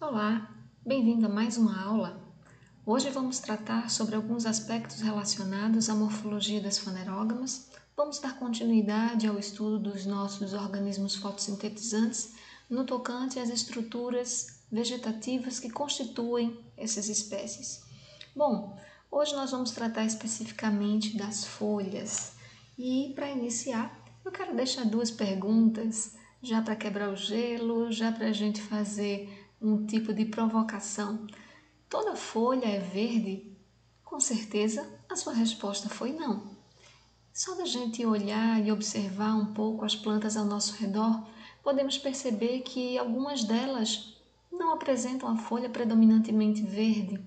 Olá, bem-vindo a mais uma aula. Hoje vamos tratar sobre alguns aspectos relacionados à morfologia das fanerógamas. Vamos dar continuidade ao estudo dos nossos organismos fotossintetizantes no tocante às estruturas vegetativas que constituem essas espécies. Bom, hoje nós vamos tratar especificamente das folhas e, para iniciar, eu quero deixar duas perguntas, já para quebrar o gelo, já para a gente fazer um tipo de provocação. Toda folha é verde? Com certeza, a sua resposta foi não. Só da gente olhar e observar um pouco as plantas ao nosso redor, podemos perceber que algumas delas não apresentam a folha predominantemente verde.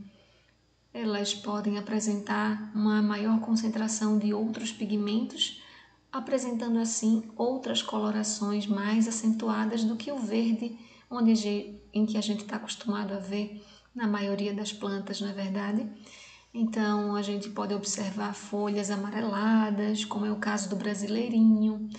Elas podem apresentar uma maior concentração de outros pigmentos, apresentando assim outras colorações mais acentuadas do que o verde em que a gente está acostumado a ver na maioria das plantas, não é verdade? Então, a gente pode observar folhas amareladas, como é o caso do brasileirinho.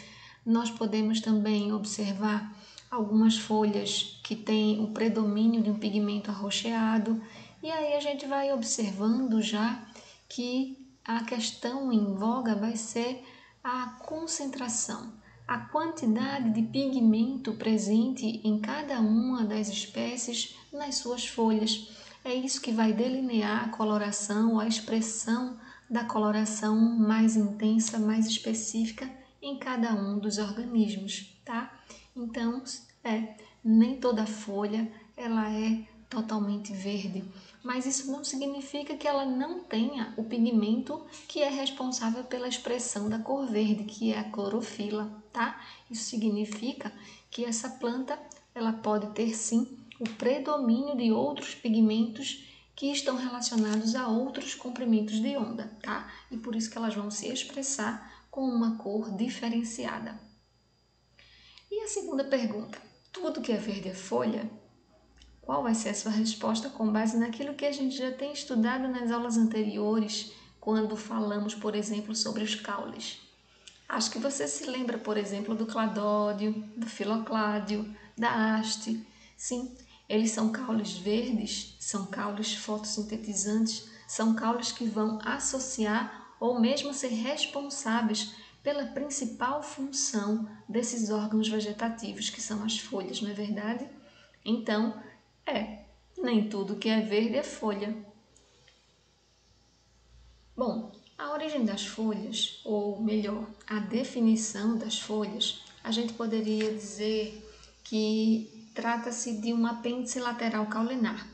Nós podemos também observar algumas folhas que têm o predomínio de um pigmento arroxeado. E aí a gente vai observando já que a questão em voga vai ser a concentração, a quantidade de pigmento presente em cada uma das espécies nas suas folhas. É isso que vai delinear a coloração, a expressão da coloração mais intensa, mais específica em cada um dos organismos, tá? Então, nem toda folha ela é totalmente verde, mas isso não significa que ela não tenha o pigmento que é responsável pela expressão da cor verde, que é a clorofila, tá? Isso significa que essa planta ela pode ter sim o predomínio de outros pigmentos que estão relacionados a outros comprimentos de onda, tá? E por isso que elas vão se expressar com uma cor diferenciada. E a segunda pergunta, tudo que é verde é folha? Qual vai ser a sua resposta com base naquilo que a gente já tem estudado nas aulas anteriores, quando falamos, por exemplo, sobre os caules? Acho que você se lembra, por exemplo, do cladódio, do filocládio, da haste. Sim, eles são caules verdes, são caules fotossintetizantes, são caules que vão associar ou mesmo ser responsáveis pela principal função desses órgãos vegetativos, que são as folhas, não é verdade? Então, nem tudo que é verde é folha. Bom, a origem das folhas, ou melhor, a definição das folhas, a gente poderia dizer que trata-se de um apêndice lateral caulinar.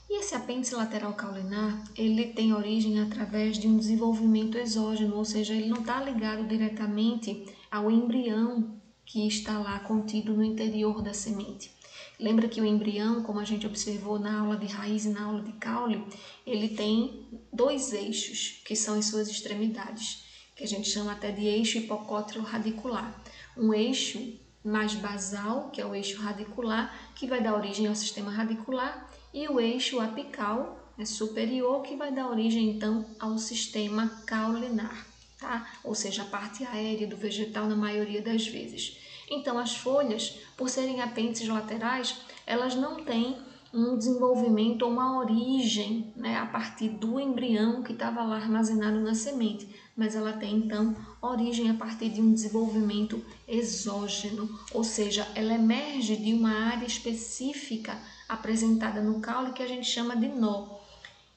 E esse apêndice lateral caulinar, ele tem origem através de um desenvolvimento exógeno, ou seja, ele não está ligado diretamente ao embrião que está lá contido no interior da semente. Lembra que o embrião, como a gente observou na aula de raiz e na aula de caule, ele tem dois eixos, que são as suas extremidades, que a gente chama até de eixo hipocótilo radicular. Um eixo mais basal, que é o eixo radicular, que vai dar origem ao sistema radicular, e o eixo apical, superior, que vai dar origem então ao sistema caulinar, tá? Ou seja, a parte aérea do vegetal na maioria das vezes. Então, as folhas, por serem apêndices laterais, elas não têm um desenvolvimento ou uma origem, a partir do embrião que estava lá armazenado na semente, mas ela tem, então, origem a partir de um desenvolvimento exógeno, ou seja, ela emerge de uma área específica apresentada no caule que a gente chama de nó.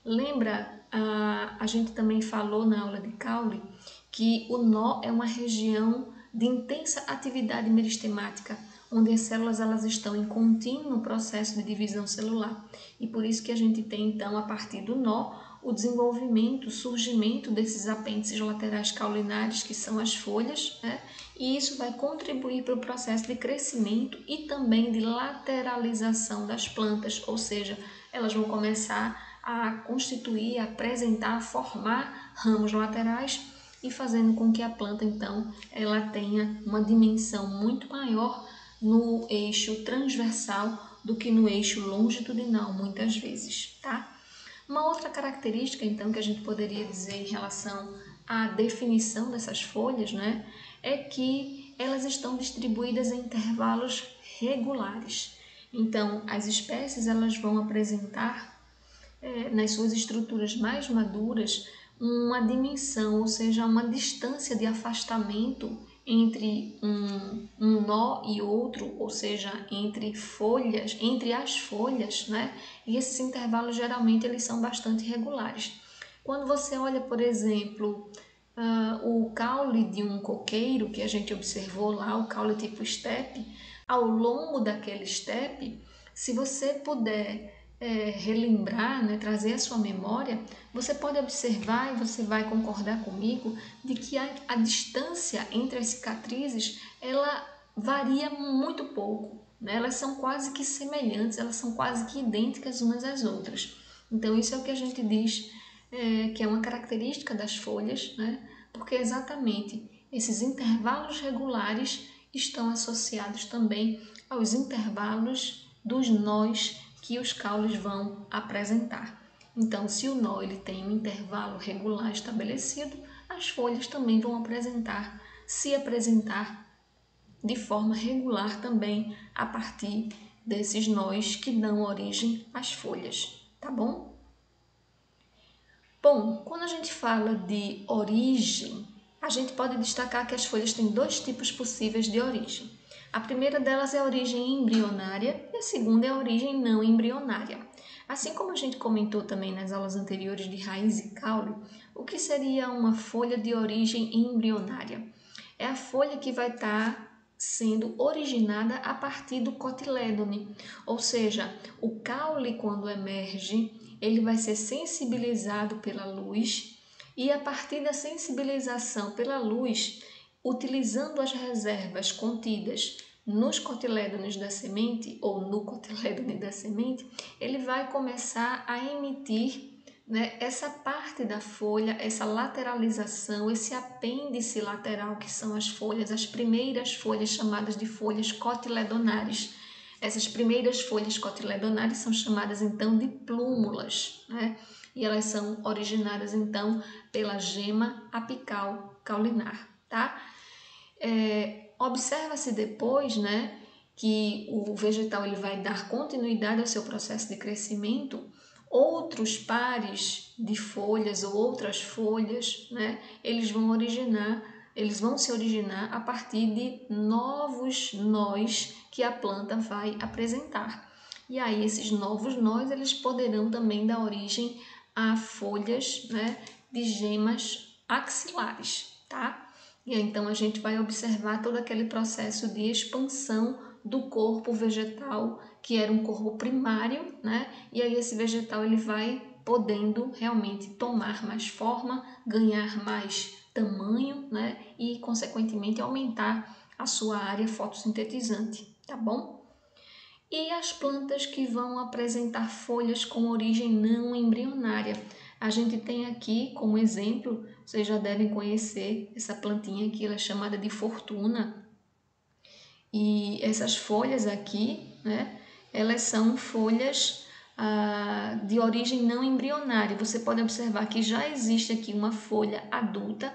Lembra, a gente também falou na aula de caule que o nó é uma região de intensa atividade meristemática, onde as células elas estão em contínuo processo de divisão celular. E por isso que a gente tem, então, a partir do nó, o desenvolvimento, o surgimento desses apêndices laterais caulinares, que são as folhas, e isso vai contribuir para o processo de crescimento e também de lateralização das plantas, ou seja, elas vão começar a constituir, a apresentar, a formar ramos laterais e fazendo com que a planta, então, ela tenha uma dimensão muito maior no eixo transversal do que no eixo longitudinal, muitas vezes, tá? Uma outra característica, então, que a gente poderia dizer em relação à definição dessas folhas, é que elas estão distribuídas em intervalos regulares. Então, as espécies elas vão apresentar, nas suas estruturas mais maduras, uma dimensão, ou seja, uma distância de afastamento entre um nó e outro, ou seja, entre folhas, entre as folhas, né? E esses intervalos geralmente eles são bastante regulares. Quando você olha, por exemplo, o caule de um coqueiro que a gente observou lá, o caule tipo estepe, ao longo daquele estepe, se você puder relembrar, né, trazer a sua memória, você pode observar e você vai concordar comigo de que a distância entre as cicatrizes ela varia muito pouco, né? Elas são quase que semelhantes, elas são quase que idênticas umas às outras. Então isso é o que a gente diz que é uma característica das folhas, né? Porque exatamente esses intervalos regulares estão associados também aos intervalos dos nós que os caules vão apresentar. Então, se o nó ele tem um intervalo regular estabelecido, as folhas também vão se apresentar de forma regular também a partir desses nós que dão origem às folhas, tá bom? Bom, quando a gente fala de origem, a gente pode destacar que as folhas têm dois tipos possíveis de origem. A primeira delas é a origem embrionária e a segunda é a origem não embrionária. Assim como a gente comentou também nas aulas anteriores de raiz e caule, o que seria uma folha de origem embrionária? É a folha que vai estar sendo originada a partir do cotilédone, ou seja, o caule quando emerge, ele vai ser sensibilizado pela luz e a partir da sensibilização pela luz, utilizando as reservas contidas nos cotilédones da semente ou no cotilédone da semente, ele vai começar a emitir, né, essa parte da folha, essa lateralização, esse apêndice lateral que são as folhas, as primeiras folhas chamadas de folhas cotiledonares. Essas primeiras folhas cotiledonares são chamadas então de plúmulas, né? E elas são originadas então pela gema apical caulinar, tá? Observa-se depois, né, que o vegetal ele vai dar continuidade ao seu processo de crescimento. Outros pares de folhas ou outras folhas, né, eles vão se originar a partir de novos nós que a planta vai apresentar. E aí esses novos nós eles poderão também dar origem a folhas, né, de gemas axilares, tá? E aí, então a gente vai observar todo aquele processo de expansão do corpo vegetal, que era um corpo primário, né? E aí esse vegetal ele vai podendo realmente tomar mais forma, ganhar mais tamanho, né? E consequentemente aumentar a sua área fotossintetizante, tá bom? E as plantas que vão apresentar folhas com origem não embrionária. A gente tem aqui como exemplo, vocês já devem conhecer essa plantinha aqui, ela é chamada de fortuna. E essas folhas aqui, né, elas são folhas de origem não embrionária. Você pode observar que já existe aqui uma folha adulta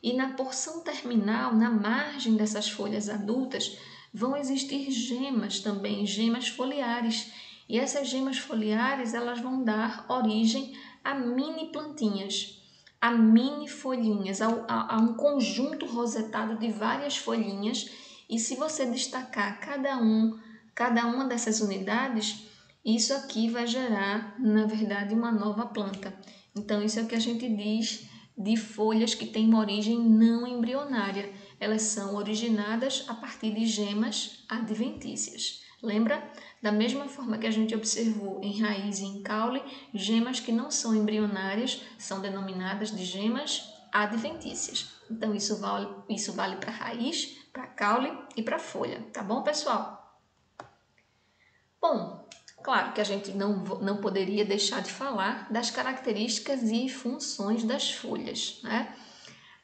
e na porção terminal, na margem dessas folhas adultas, vão existir gemas também, gemas foliares. E essas gemas foliares elas vão dar origem a mini plantinhas, a mini folhinhas, a um conjunto rosetado de várias folhinhas. E se você destacar cada uma dessas unidades, isso aqui vai gerar, na verdade, uma nova planta. Então, isso é o que a gente diz de folhas que têm uma origem não embrionária. Elas são originadas a partir de gemas adventícias. Lembra? Da mesma forma que a gente observou em raiz e em caule, gemas que não são embrionárias são denominadas de gemas adventícias. Então, isso vale para raiz, para caule e para folha, tá bom, pessoal? Bom, claro que a gente não poderia deixar de falar das características e funções das folhas, né?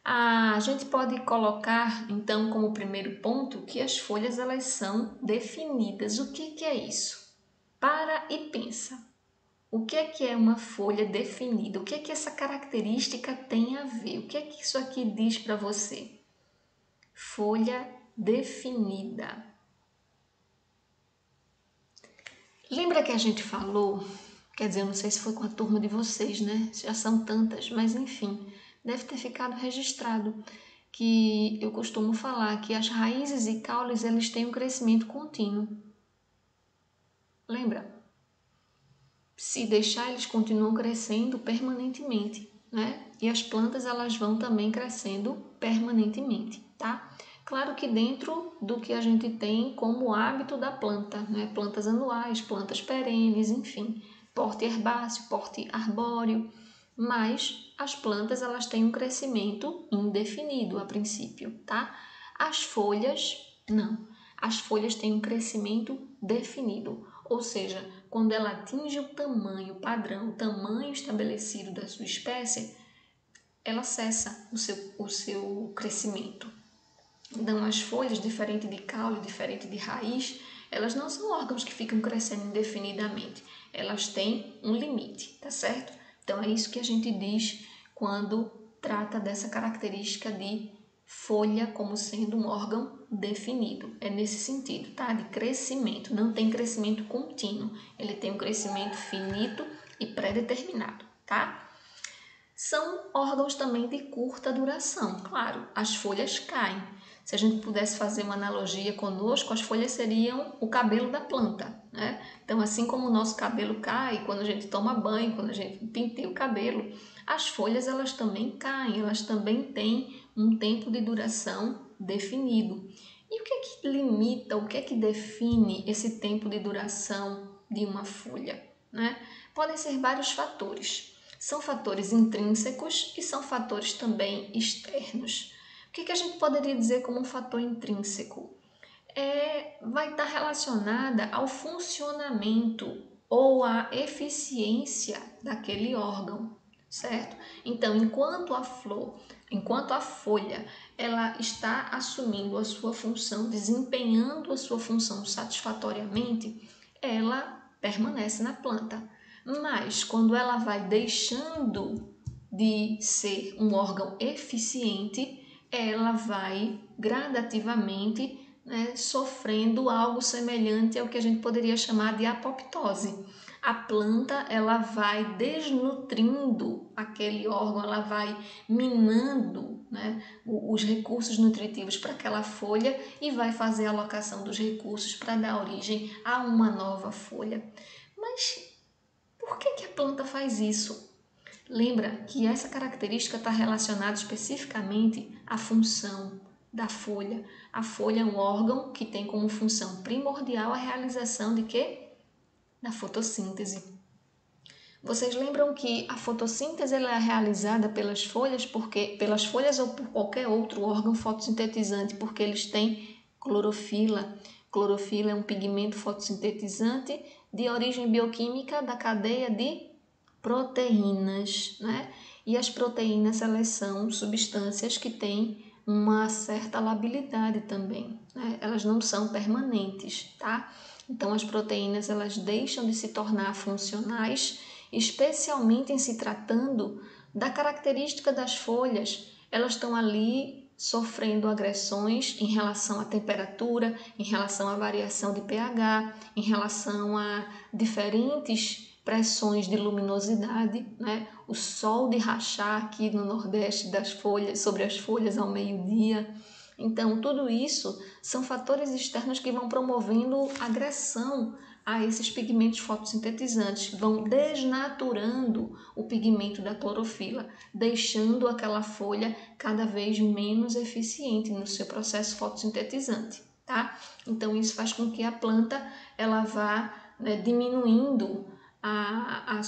A gente pode colocar, então, como primeiro ponto que as folhas elas são definidas. O que é isso? Para e pensa. O que é uma folha definida? O que essa característica tem a ver? O que isso aqui diz para você? Folha definida. Lembra que a gente falou, quer dizer, eu não sei se foi com a turma de vocês, né? Já são tantas, mas enfim, deve ter ficado registrado que eu costumo falar que as raízes e caules eles têm um crescimento contínuo. Lembra? Se deixar, eles continuam crescendo permanentemente, né? E as plantas elas vão também crescendo permanentemente, tá? Claro que dentro do que a gente tem como hábito da planta, né? Plantas anuais, plantas perenes, enfim, porte herbáceo, porte arbóreo, mas as plantas elas têm um crescimento indefinido a princípio, tá? As folhas, não. As folhas têm um crescimento definido, ou seja, quando ela atinge o tamanho padrão, o tamanho estabelecido da sua espécie, ela cessa o seu crescimento. Então, as folhas, diferente de caule, diferente de raiz, elas não são órgãos que ficam crescendo indefinidamente. Elas têm um limite, tá certo? Então, é isso que a gente diz quando trata dessa característica de folha como sendo um órgão definido. É nesse sentido, tá? De crescimento. Não tem crescimento contínuo. Ele tem um crescimento finito e pré-determinado, tá? São órgãos também de curta duração. Claro, as folhas caem. Se a gente pudesse fazer uma analogia conosco, as folhas seriam o cabelo da planta, né? Então, assim como o nosso cabelo cai quando a gente toma banho, quando a gente penteia o cabelo, as folhas elas também caem, elas também têm um tempo de duração definido. E o que é que limita, o que é que define esse tempo de duração de uma folha, né? Podem ser vários fatores. São fatores intrínsecos e são fatores também externos. O que a gente poderia dizer como um fator intrínseco? Vai estar relacionada ao funcionamento ou à eficiência daquele órgão, certo? Então, enquanto a folha, ela está assumindo a sua função, desempenhando a sua função satisfatoriamente, ela permanece na planta. Mas quando ela vai deixando de ser um órgão eficiente, ela vai gradativamente, né, sofrendo algo semelhante ao que a gente poderia chamar de apoptose. A planta ela vai desnutrindo aquele órgão, ela vai minando, né, os recursos nutritivos para aquela folha e vai fazer a alocação dos recursos para dar origem a uma nova folha. Mas por que a planta faz isso? Lembra que essa característica está relacionada especificamente à função da folha. A folha é um órgão que tem como função primordial a realização de quê? Da fotossíntese. Vocês lembram que a fotossíntese ela é realizada pelas folhas ou por qualquer outro órgão fotossintetizante, porque eles têm clorofila. Clorofila é um pigmento fotossintetizante de origem bioquímica da cadeia de proteínas, né? E as proteínas elas são substâncias que têm uma certa labilidade também, né? Elas não são permanentes, tá? Então as proteínas elas deixam de se tornar funcionais, especialmente em se tratando da característica das folhas. Elas estão ali sofrendo agressões em relação à temperatura, em relação à variação de pH, em relação a diferentes pressões de luminosidade, né? O sol de rachar aqui no Nordeste das folhas, sobre as folhas ao meio-dia. Então, tudo isso são fatores externos que vão promovendo agressão a esses pigmentos fotossintetizantes, vão desnaturando o pigmento da clorofila, deixando aquela folha cada vez menos eficiente no seu processo fotossintetizante, tá? Então, isso faz com que a planta ela vá, né, diminuindo a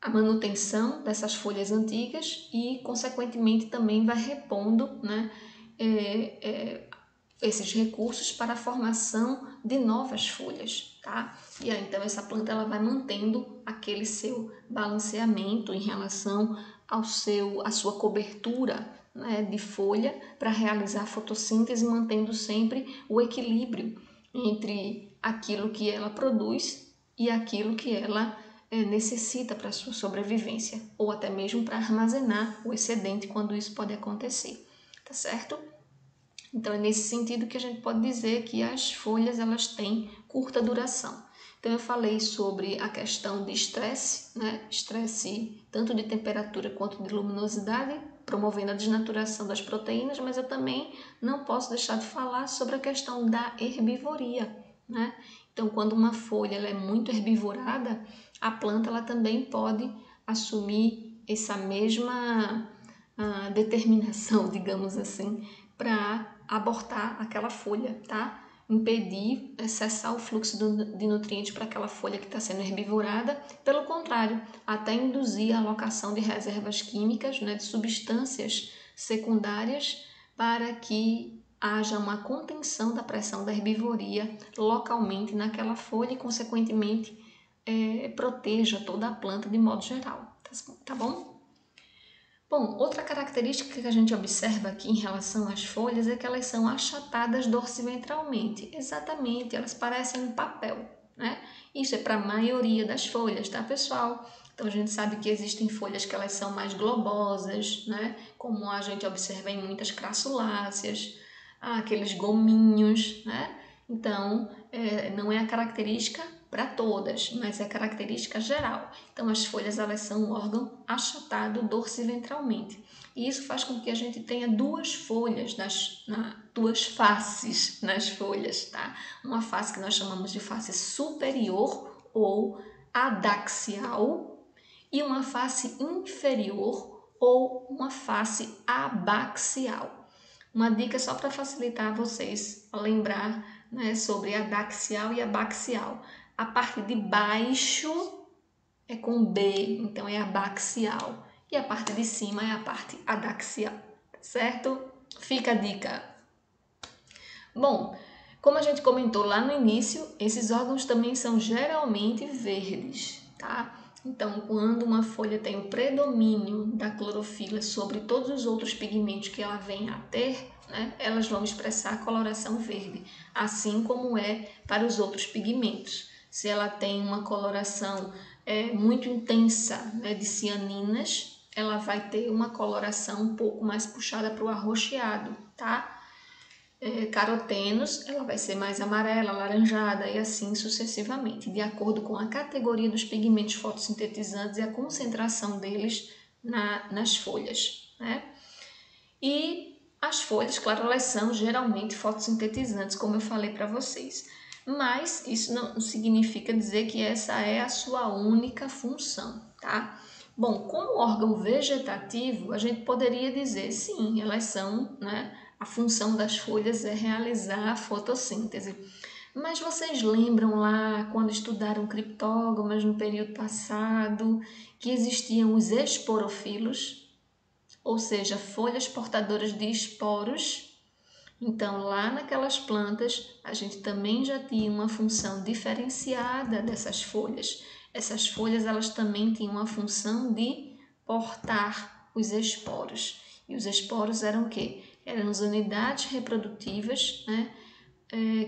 manutenção dessas folhas antigas e, consequentemente, também vai repondo, né, esses recursos para a formação de novas folhas, tá? E aí, então, essa planta ela vai mantendo aquele seu balanceamento em relação à sua cobertura, né, de folha para realizar a fotossíntese, mantendo sempre o equilíbrio entre aquilo que ela produz e aquilo que ela necessita para a sua sobrevivência, ou até mesmo para armazenar o excedente quando isso pode acontecer, tá certo? Então é nesse sentido que a gente pode dizer que as folhas elas têm curta duração. Então eu falei sobre a questão de estresse, né? Estresse tanto de temperatura quanto de luminosidade, promovendo a desnaturação das proteínas, mas eu também não posso deixar de falar sobre a questão da herbivoria, né? Então, quando uma folha ela é muito herbivorada, a planta ela também pode assumir essa mesma determinação, digamos assim, para abortar aquela folha, tá? Impedir, cessar o fluxo de nutrientes para aquela folha que está sendo herbivorada, pelo contrário, até induzir a alocação de reservas químicas, né, de substâncias secundárias para que haja uma contenção da pressão da herbivoria localmente naquela folha e, consequentemente, proteja toda a planta de modo geral, tá bom? Bom, outra característica que a gente observa aqui em relação às folhas é que elas são achatadas dorsiventralmente. Exatamente, elas parecem um papel, né? Isso é para a maioria das folhas, tá, pessoal? Então a gente sabe que existem folhas que elas são mais globosas, né? Como a gente observa em muitas crassuláceas, aqueles gominhos, né? Então, não é a característica para todas, mas é característica geral. Então, as folhas elas são um órgão achatado dorsiventralmente. E isso faz com que a gente tenha duas folhas, duas faces nas folhas, tá? Uma face que nós chamamos de face superior ou adaxial e uma face inferior ou uma face abaxial. Uma dica só para facilitar vocês a lembrar, né, sobre adaxial e abaxial. A parte de baixo é com B, então é abaxial. E a parte de cima é a parte adaxial, certo? Fica a dica. Bom, como a gente comentou lá no início, esses órgãos também são geralmente verdes, tá? Então, quando uma folha tem o predomínio da clorofila sobre todos os outros pigmentos que ela vem a ter, né, elas vão expressar a coloração verde, assim como é para os outros pigmentos. Se ela tem uma coloração muito intensa, né, de cianinas, ela vai ter uma coloração um pouco mais puxada para o arroxeado, tá? Carotenos, ela vai ser mais amarela, alaranjada e assim sucessivamente, de acordo com a categoria dos pigmentos fotossintetizantes e a concentração deles nas folhas, né? E as folhas, claro, elas são geralmente fotossintetizantes, como eu falei para vocês, mas isso não significa dizer que essa é a sua única função, tá? Bom, como órgão vegetativo, a gente poderia dizer, sim, elas são, né? A função das folhas é realizar a fotossíntese. Mas vocês lembram lá, quando estudaram criptógamas no período passado, que existiam os esporofilos, ou seja, folhas portadoras de esporos? Então, lá naquelas plantas, a gente também já tinha uma função diferenciada dessas folhas. Essas folhas, elas também tinham uma função de portar os esporos. E os esporos eram o quê? Eram as unidades reprodutivas, né,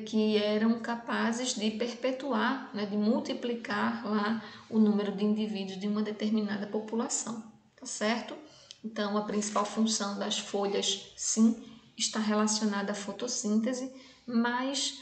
que eram capazes de perpetuar, né, de multiplicar lá o número de indivíduos de uma determinada população, tá certo? Então, a principal função das folhas, sim, está relacionada à fotossíntese, mas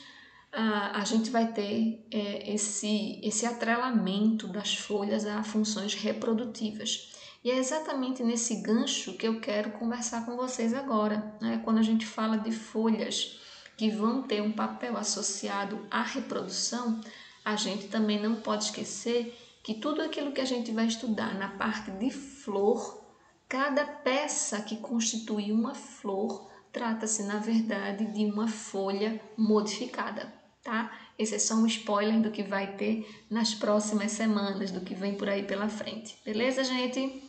a gente vai ter esse atrelamento das folhas a funções reprodutivas. E é exatamente nesse gancho que eu quero conversar com vocês agora, né? Quando a gente fala de folhas que vão ter um papel associado à reprodução, a gente também não pode esquecer que tudo aquilo que a gente vai estudar na parte de flor, cada peça que constitui uma flor, trata-se, na verdade, de uma folha modificada, tá? Esse é só um spoiler do que vai ter nas próximas semanas, do que vem por aí pela frente. Beleza, gente?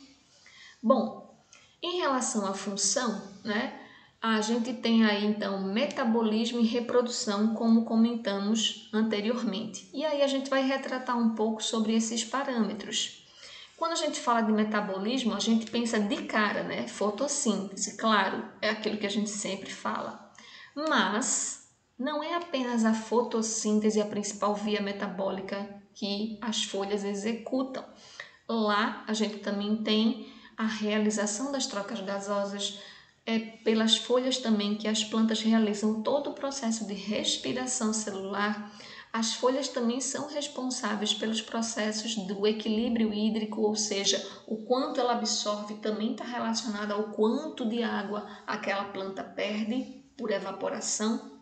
Bom, em relação à função, né? A gente tem aí, então, metabolismo e reprodução, como comentamos anteriormente. E aí a gente vai retratar um pouco sobre esses parâmetros. Quando a gente fala de metabolismo, a gente pensa de cara, né? Fotossíntese, claro, é aquilo que a gente sempre fala. Mas não é apenas a fotossíntese a principal via metabólica que as folhas executam. Lá a gente também tem a realização das trocas gasosas, pelas folhas também que as plantas realizam todo o processo de respiração celular, As folhas também são responsáveis pelos processos do equilíbrio hídrico, ou seja, o quanto ela absorve também está relacionado ao quanto de água aquela planta perde por evaporação.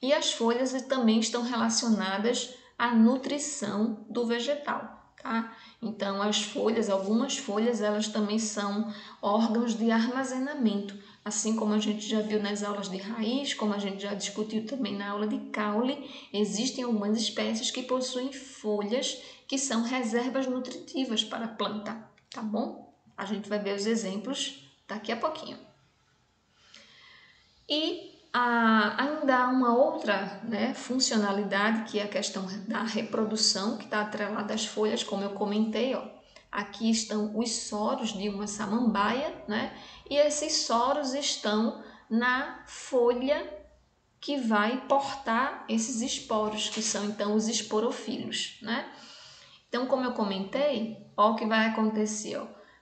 E as folhas também estão relacionadas à nutrição do vegetal, tá? Então algumas folhas, elas também são órgãos de armazenamento, assim como a gente já viu nas aulas de raiz, como a gente já discutiu também na aula de caule, existem algumas espécies que possuem folhas que são reservas nutritivas para a planta, tá bom? A gente vai ver os exemplos daqui a pouquinho. E ainda há uma outra, funcionalidade, que é a questão da reprodução, que está atrelada às folhas, como eu comentei. Aqui estão os soros de uma samambaia, e esses soros estão na folha que vai portar esses esporos, que são então os esporofilos. Então, como eu comentei, o que vai acontecer.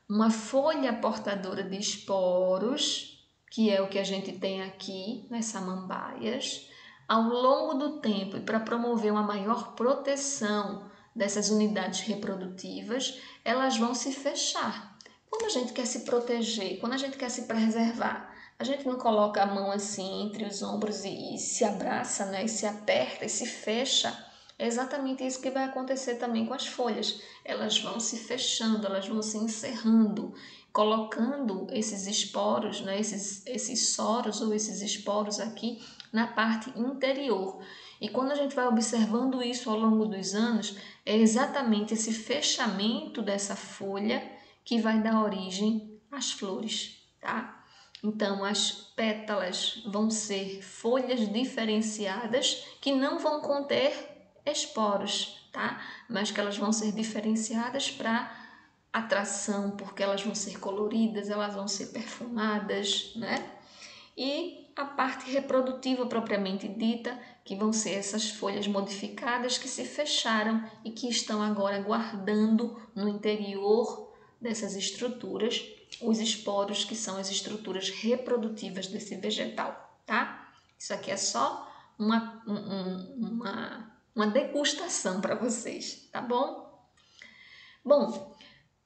Uma folha portadora de esporos, que é o que a gente tem aqui nas samambaias, ao longo do tempo e para promover uma maior proteção dessas unidades reprodutivas, elas vão se fechar. Quando a gente quer se proteger, quando a gente quer se preservar, a gente não coloca a mão assim entre os ombros e se abraça, e se aperta e se fecha. É exatamente isso que vai acontecer também com as folhas. Elas vão se fechando, elas vão se encerrando, colocando esses esporos, esses soros ou esses esporos aqui na parte interior. E quando a gente vai observando isso ao longo dos anos, é exatamente esse fechamento dessa folha que vai dar origem às flores, tá? Então, as pétalas vão ser folhas diferenciadas que não vão conter esporos, tá? Mas que elas vão ser diferenciadas para atração, porque elas vão ser coloridas, elas vão ser perfumadas, E a parte reprodutiva propriamente dita, que vão ser essas folhas modificadas que se fecharam e que estão agora guardando no interior dessas estruturas os esporos, que são as estruturas reprodutivas desse vegetal, tá? Isso aqui é só uma degustação para vocês, tá bom? Bom,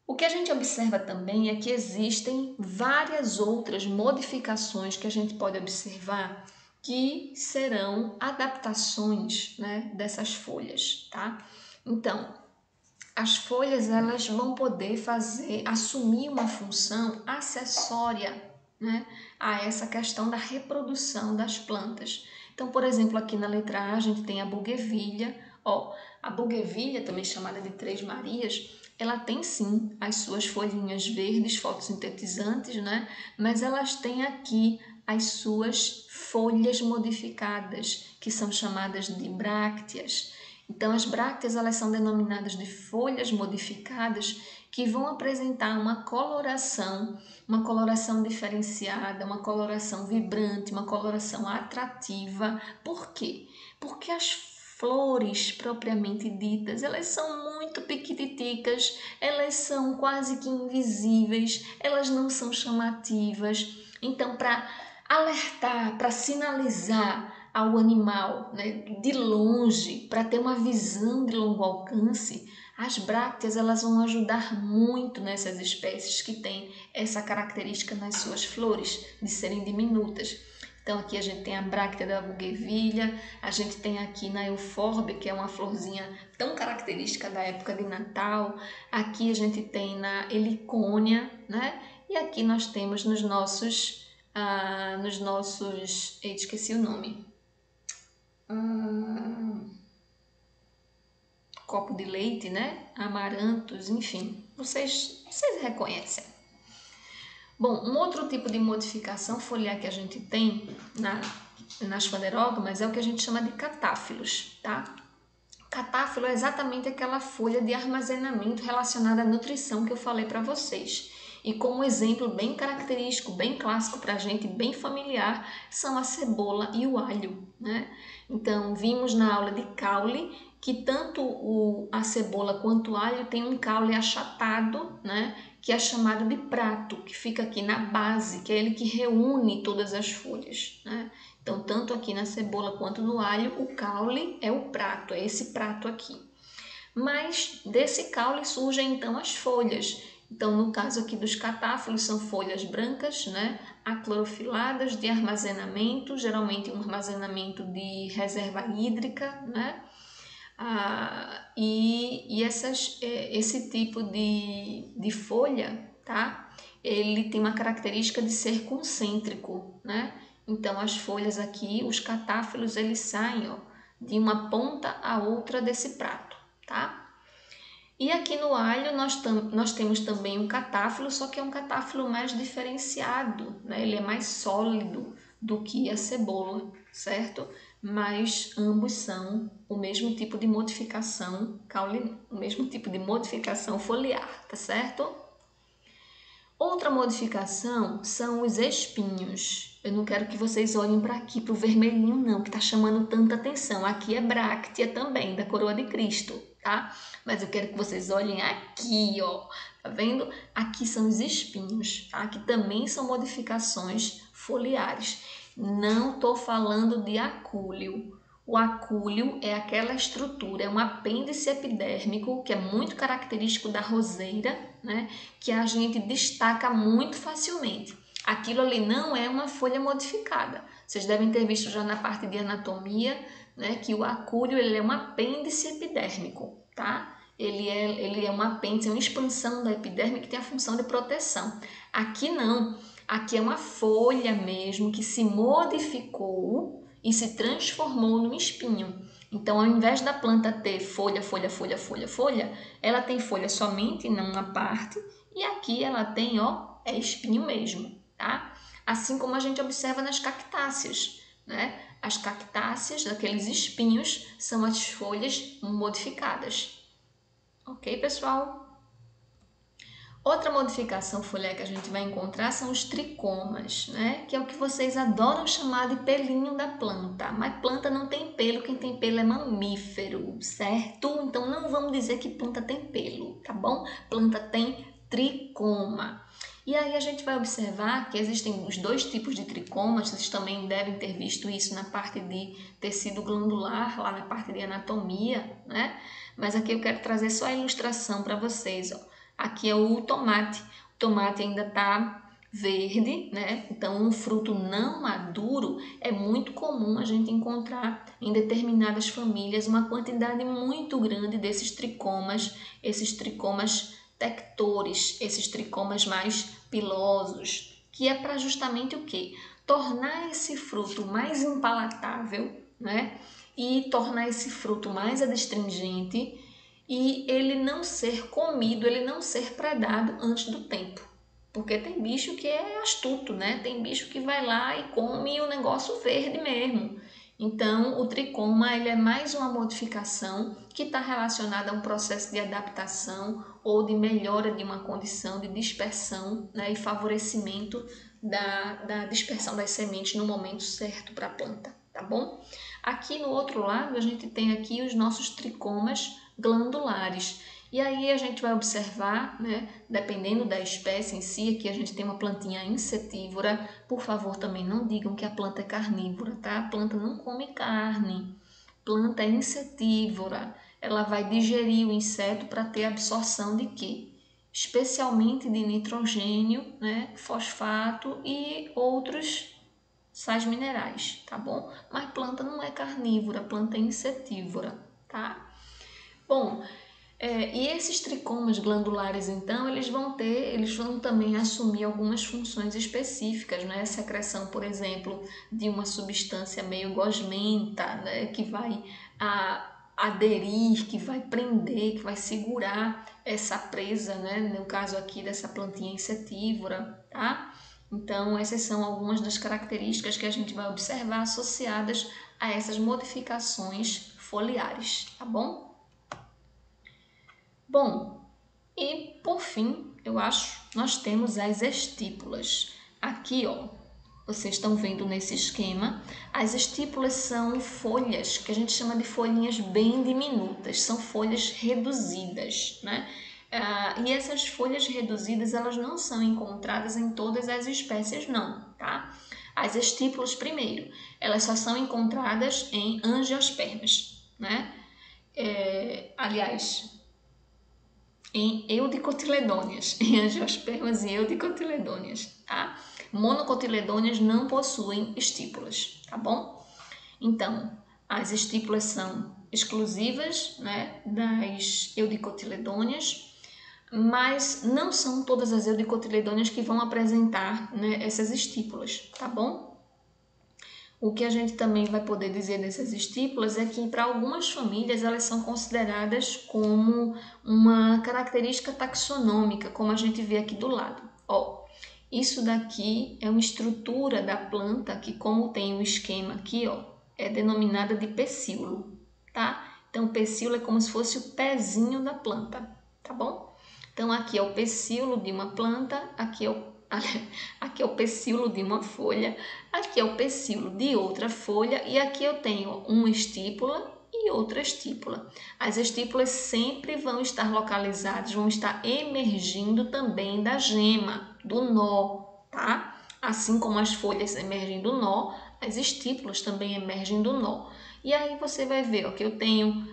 o que a gente observa também é que existem várias outras modificações que a gente pode observar que serão adaptações, dessas folhas, tá? Então, as folhas, elas vão poder assumir uma função acessória, a essa questão da reprodução das plantas. Então, por exemplo, aqui na letra A a gente tem a buguevilha. A buguevilha, também chamada de Três Marias, ela tem sim as suas folhinhas verdes fotossintetizantes, mas elas têm aqui as suas folhas modificadas, que são chamadas de brácteas. Então, as brácteas, elas são denominadas de folhas modificadas, que vão apresentar uma coloração diferenciada, uma coloração vibrante, uma coloração atrativa. Por quê? Porque as flores propriamente ditas, elas são muito piquititicas, elas são quase que invisíveis, elas não são chamativas. Então, para alertar, para sinalizar ao animal, de longe, para ter uma visão de longo alcance, as brácteas, elas vão ajudar muito nessas espécies que têm essa característica nas suas flores, de serem diminutas. Então aqui a gente tem a bráctea da buguevilha, a gente tem aqui na eufórbia, que é uma florzinha tão característica da época de Natal. Aqui a gente tem na helicônia, E aqui nós temos nos nossos, esqueci o nome. Copo de leite, Amarantos, enfim, vocês reconhecem. Bom, um outro tipo de modificação foliar que a gente tem nas fanerógamas é o que a gente chama de catáfilos, tá? Catáfilo é exatamente aquela folha de armazenamento relacionada à nutrição que eu falei para vocês. E como exemplo bem característico, bem clássico para a gente, bem familiar, são a cebola e o alho, Então, vimos na aula de caule que tanto a cebola quanto o alho tem um caule achatado, que é chamado de prato, que fica aqui na base, que é ele que reúne todas as folhas, Então, tanto aqui na cebola quanto no alho, o caule é o prato, é esse prato aqui. Mas desse caule surgem então as folhas. Então, no caso aqui dos catáfilos, são folhas brancas, né, aclorofiladas, de armazenamento, geralmente um armazenamento de reserva hídrica, né? Esse tipo de folha, tá? Ele tem uma característica de ser concêntrico, né? Então, as folhas aqui, os catáfilos, eles saem, ó, de uma ponta a outra desse prato, tá? E aqui no alho nós temos também um catáfilo, só que é um catáfilo mais diferenciado, né? Ele é mais sólido do que a cebola, certo? Mas ambos são o mesmo tipo de modificação caulina, o mesmo tipo de modificação foliar, tá certo? Outra modificação são os espinhos. Eu não quero que vocês olhem para aqui, para o vermelhinho não, que está chamando tanta atenção. Aqui é bráctea também, da coroa de Cristo, tá? Mas eu quero que vocês olhem aqui, ó. Tá vendo? Aqui são os espinhos, tá? Que também são modificações foliares. Não estou falando de acúleo. O acúleo é aquela estrutura, é um apêndice epidérmico que é muito característico da roseira, né? Que a gente destaca muito facilmente. Aquilo ali não é uma folha modificada. Vocês devem ter visto já na parte de anatomia, né? Que o acúleo ele é um apêndice epidérmico, tá? Ele é um apêndice, é uma expansão da epiderme que tem a função de proteção. Aqui não. Aqui é uma folha mesmo que se modificou e se transformou num espinho. Então, ao invés da planta ter folha, folha, folha, folha, folha, ela tem folha somente numa parte e aqui ela tem, ó, é espinho mesmo, tá? Assim como a gente observa nas cactáceas, né? As cactáceas, aqueles espinhos, são as folhas modificadas. Ok, pessoal? Outra modificação foliar que a gente vai encontrar são os tricomas, né? Que é o que vocês adoram chamar de pelinho da planta. Mas planta não tem pelo, quem tem pelo é mamífero, certo? Então não vamos dizer que planta tem pelo, tá bom? Planta tem tricoma. E aí a gente vai observar que existem os dois tipos de tricomas, vocês também devem ter visto isso na parte de tecido glandular, lá na parte de anatomia, né? Mas aqui eu quero trazer só a ilustração para vocês, ó. Aqui é o tomate. O tomate ainda está verde, né? Então, um fruto não maduro é muito comum a gente encontrar em determinadas famílias uma quantidade muito grande desses tricomas, esses tricomas tectores, esses tricomas mais pilosos, que é para justamente o quê? Tornar esse fruto mais impalatável, né? E tornar esse fruto mais adstringente e ele não ser comido, ele não ser predado antes do tempo. Porque tem bicho que é astuto, né? Tem bicho que vai lá e come o negócio verde mesmo. Então, o tricoma ele é mais uma modificação que está relacionada a um processo de adaptação ou de melhora de uma condição de dispersão, né? E favorecimento da dispersão das sementes no momento certo para a planta, tá bom? Aqui no outro lado, a gente tem aqui os nossos tricomas glandulares. E aí a gente vai observar, né, dependendo da espécie em si, aqui a gente tem uma plantinha insetívora. Por favor, também não digam que a planta é carnívora, tá? A planta não come carne. Planta é insetívora. Ela vai digerir o inseto para ter absorção de quê? Especialmente de nitrogênio, né, fosfato e outros sais minerais, tá bom? Mas planta não é carnívora, planta é insetívora, tá? Bom, e esses tricomas glandulares, então, eles vão também assumir algumas funções específicas, né? Secreção, por exemplo, de uma substância meio gosmenta, né? Que vai aderir, que vai prender, que vai segurar essa presa, né? No caso aqui dessa plantinha insetívora, tá? Então, essas são algumas das características que a gente vai observar associadas a essas modificações foliares, tá bom? Bom, e por fim, eu acho, nós temos as estípulas. Aqui, ó, vocês estão vendo nesse esquema, as estípulas são folhas que a gente chama de folhinhas bem diminutas, são folhas reduzidas, né? E essas folhas reduzidas, elas não são encontradas em todas as espécies, não, tá? As estípulas, primeiro, elas só são encontradas em angiospermas, né? Aliás, em eudicotiledôneas, em angiospermas e eudicotiledôneas, tá? Monocotiledôneas não possuem estípulas, tá bom? Então, as estípulas são exclusivas, né, das eudicotiledôneas, mas não são todas as eudicotiledôneas que vão apresentar, né, essas estípulas, tá bom? O que a gente também vai poder dizer dessas estípulas é que para algumas famílias elas são consideradas como uma característica taxonômica, como a gente vê aqui do lado. Ó, isso daqui é uma estrutura da planta que, como tem um esquema aqui, ó, é denominada de pecíolo, tá? Então, o pecíolo é como se fosse o pezinho da planta, tá bom? Então, aqui é o pecíolo de uma planta, aqui é o pecíolo de uma folha, aqui é o pecíolo de outra folha e aqui eu tenho uma estípula e outra estípula. As estípulas sempre vão estar localizadas, vão estar emergindo também da gema, do nó, tá? Assim como as folhas emergem do nó, as estípulas também emergem do nó. E aí você vai ver, ó, que eu tenho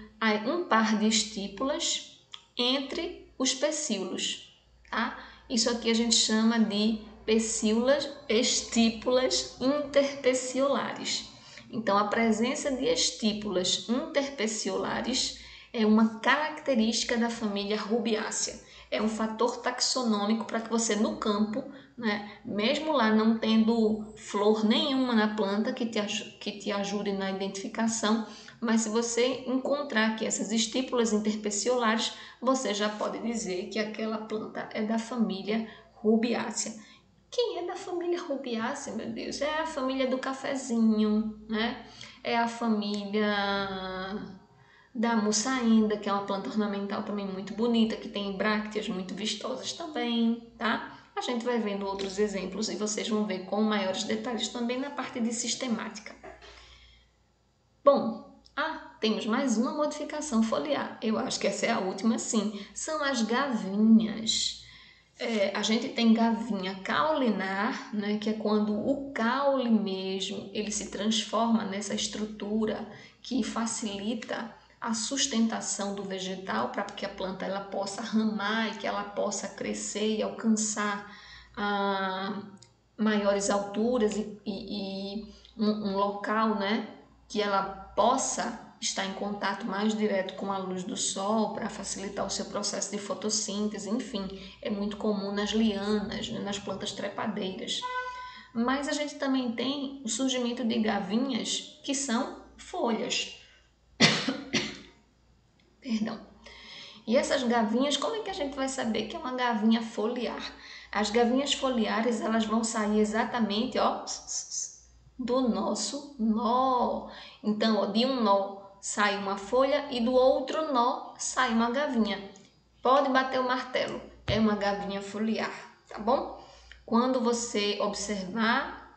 um par de estípulas entre os pecíolos, tá? Isso aqui a gente chama de estípulas interpeciolares. Então, a presença de estípulas interpeciolares é uma característica da família Rubiácea. É um fator taxonômico para que você no campo, né, mesmo lá não tendo flor nenhuma na planta que te ajude na identificação, mas se você encontrar aqui essas estípulas interpeciolares, você já pode dizer que aquela planta é da família Rubiácea. Quem é da família Rubiácea, meu Deus? É a família do cafezinho, né? É a família da mussainda, que é uma planta ornamental também muito bonita, que tem brácteas muito vistosas também, tá? A gente vai vendo outros exemplos e vocês vão ver com maiores detalhes também na parte de sistemática. Bom, temos mais uma modificação foliar. Eu acho que essa é a última, sim. São as gavinhas. A gente tem gavinha caulinar, né, que é quando o caule mesmo ele se transforma nessa estrutura que facilita a sustentação do vegetal para que a planta ela possa ramar e que ela possa crescer e alcançar maiores alturas e um local, né, que ela possa estar em contato mais direto com a luz do sol para facilitar o seu processo de fotossíntese, enfim, é muito comum nas lianas, né, nas plantas trepadeiras. Mas a gente também tem o surgimento de gavinhas que são folhas. Perdão. E essas gavinhas, como é que a gente vai saber que é uma gavinha foliar? As gavinhas foliares, elas vão sair exatamente, ó, do nosso nó. Então, ó, de um nó sai uma folha e do outro nó sai uma gavinha. Pode bater o martelo, é uma gavinha foliar, tá bom? Quando você observar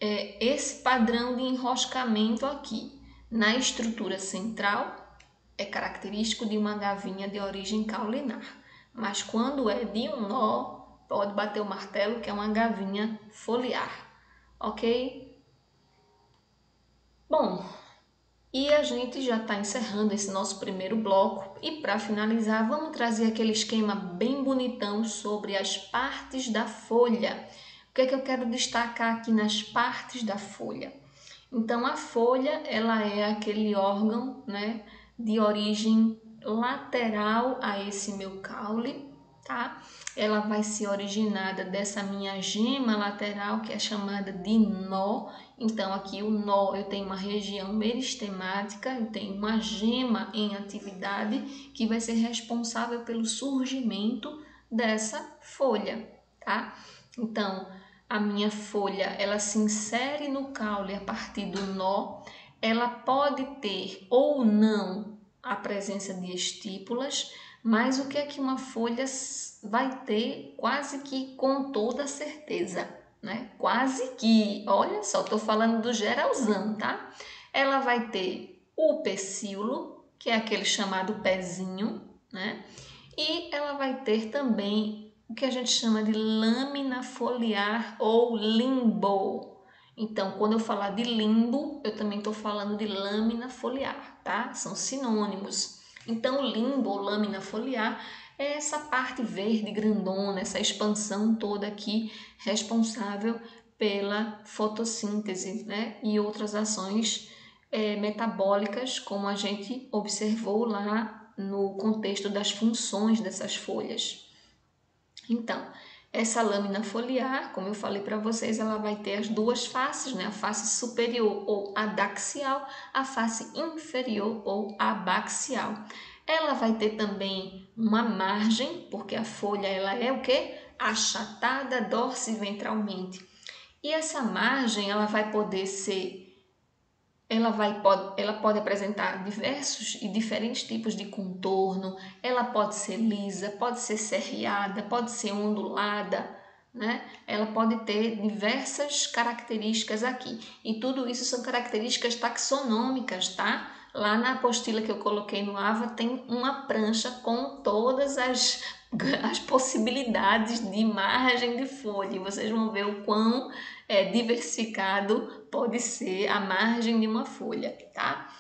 esse padrão de enroscamento aqui na estrutura central, é característico de uma gavinha de origem caulinar. Mas quando é de um nó, pode bater o martelo que é uma gavinha foliar, ok? Bom, e a gente já está encerrando esse nosso primeiro bloco e para finalizar vamos trazer aquele esquema bem bonitão sobre as partes da folha. O que é que eu quero destacar aqui nas partes da folha? Então a folha ela é aquele órgão, né, de origem lateral a esse meu caule, tá? Ela vai ser originada dessa minha gema lateral que é chamada de nó. Então aqui o nó eu tenho uma região meristemática, eu tenho uma gema em atividade que vai ser responsável pelo surgimento dessa folha, tá? Então a minha folha ela se insere no caule a partir do nó, ela pode ter ou não a presença de estípulas, mas o que é que uma folha vai ter quase que com toda certeza, né? Quase que, olha só, estou falando do geralzão, tá? Ela vai ter o pecíolo, que é aquele chamado pezinho, né? E ela vai ter também o que a gente chama de lâmina foliar ou limbo. Então, quando eu falar de limbo, eu também estou falando de lâmina foliar, tá? São sinônimos. Então, o limbo ou lâmina foliar é essa parte verde grandona, essa expansão toda aqui responsável pela fotossíntese, né? E outras ações metabólicas, como a gente observou lá no contexto das funções dessas folhas. Então, essa lâmina foliar, como eu falei para vocês, ela vai ter as duas faces, né? A face superior ou adaxial, a face inferior ou abaxial. Ela vai ter também uma margem, porque a folha ela é o quê? Achatada dorsiventralmente. E essa margem ela vai poder ser ela pode apresentar diversos e diferentes tipos de contorno, ela pode ser lisa, pode ser serreada, pode ser ondulada, né? Ela pode ter diversas características aqui. E tudo isso são características taxonômicas, tá? Lá na apostila que eu coloquei no AVA tem uma prancha com todas as possibilidades de margem de folha. E vocês vão ver o quão diversificado pode ser a margem de uma folha, tá?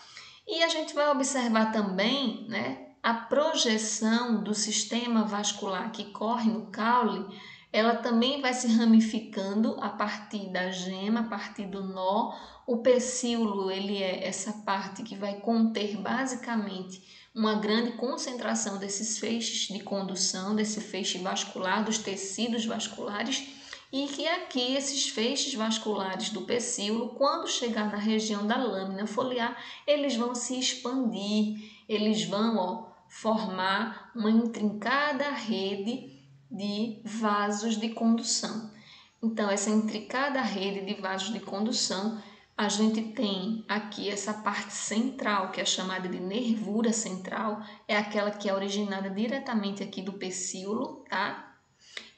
E a gente vai observar também, né, a projeção do sistema vascular que corre no caule, ela também vai se ramificando a partir da gema, a partir do nó. O pecíolo, ele é essa parte que vai conter basicamente uma grande concentração desses feixes de condução, desse feixe vascular, dos tecidos vasculares, e que aqui esses feixes vasculares do pecíolo, quando chegar na região da lâmina foliar, eles vão se expandir, eles vão formar uma intrincada rede de vasos de condução. Então, essa intrincada rede de vasos de condução, a gente tem aqui essa parte central, que é chamada de nervura central, é aquela que é originada diretamente aqui do pecíolo, tá?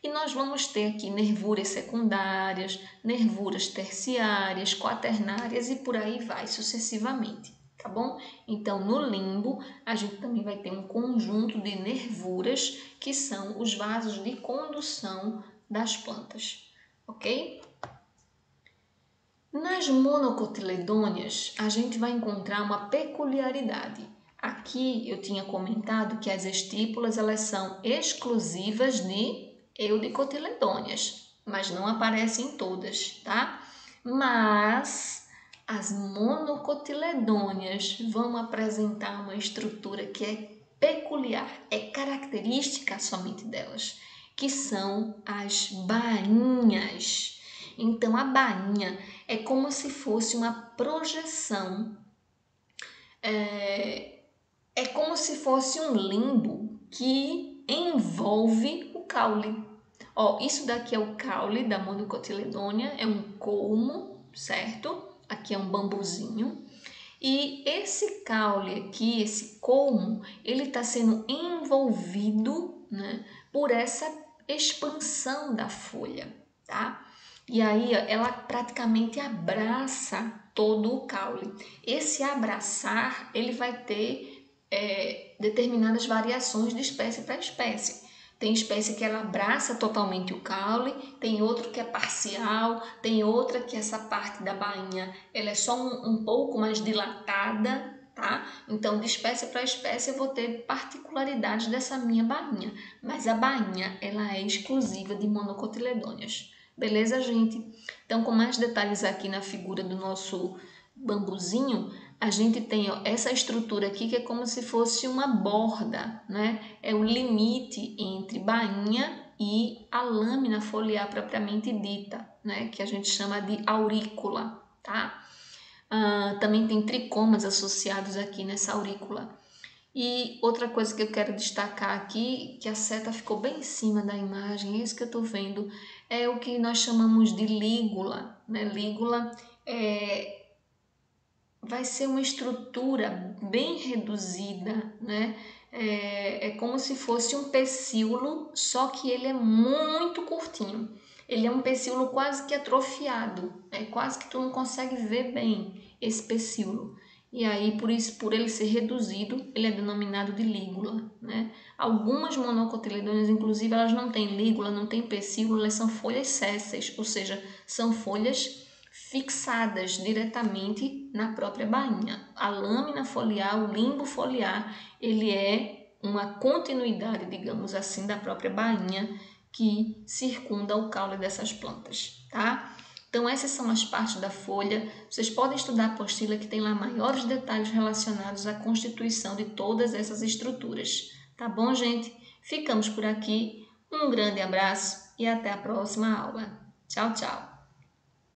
E nós vamos ter aqui nervuras secundárias, nervuras terciárias, quaternárias e por aí vai sucessivamente, tá bom? Então, no limbo, a gente também vai ter um conjunto de nervuras que são os vasos de condução das plantas, ok? Nas monocotiledôneas, a gente vai encontrar uma peculiaridade. Aqui eu tinha comentado que as estípulas elas são exclusivas de eudicotiledôneas, mas não aparecem em todas, tá? Mas as monocotiledôneas vão apresentar uma estrutura que é peculiar, é característica somente delas, que são as bainhas. Então, a bainha é como se fosse uma projeção, é como se fosse um limbo que envolve o caule. Isso daqui é o caule da monocotiledônea, é um colmo, certo? Aqui é um bambuzinho. E esse caule aqui, esse colmo, ele está sendo envolvido, né, por essa expansão da folha, tá? E aí ela praticamente abraça todo o caule. Esse abraçar, ele vai ter determinadas variações de espécie para espécie. Tem espécie que ela abraça totalmente o caule, tem outro que é parcial, tem outra que essa parte da bainha ela é só um pouco mais dilatada, tá? Então, de espécie para espécie, eu vou ter particularidades dessa minha bainha, mas a bainha ela é exclusiva de monocotiledôneas. Beleza, gente? Então, com mais detalhes aqui na figura do nosso bambuzinho, a gente tem essa estrutura aqui que é como se fosse uma borda, né? É o limite entre bainha e a lâmina foliar propriamente dita, né? Que a gente chama de aurícula, tá? Também tem tricomas associados aqui nessa aurícula. E outra coisa que eu quero destacar aqui, que a seta ficou bem em cima da imagem, é isso que eu estou vendo, é o que nós chamamos de lígula, né? Lígula vai ser uma estrutura bem reduzida, né? É como se fosse um pecíolo, só que ele é muito curtinho. Ele é um pecíolo quase que atrofiado, quase que tu não consegue ver bem esse pecíolo. E aí, por ele ser reduzido, ele é denominado de lígula, né? Algumas monocotiledôneas, inclusive, elas não têm lígula, não têm pecíolo, elas são folhas sésseis, ou seja, são folhas fixadas diretamente na própria bainha. A lâmina foliar, o limbo foliar, ele é uma continuidade, digamos assim, da própria bainha que circunda o caule dessas plantas, tá? Então, essas são as partes da folha. Vocês podem estudar a apostila que tem lá maiores detalhes relacionados à constituição de todas essas estruturas. Tá bom, gente? Ficamos por aqui. Um grande abraço e até a próxima aula. Tchau, tchau!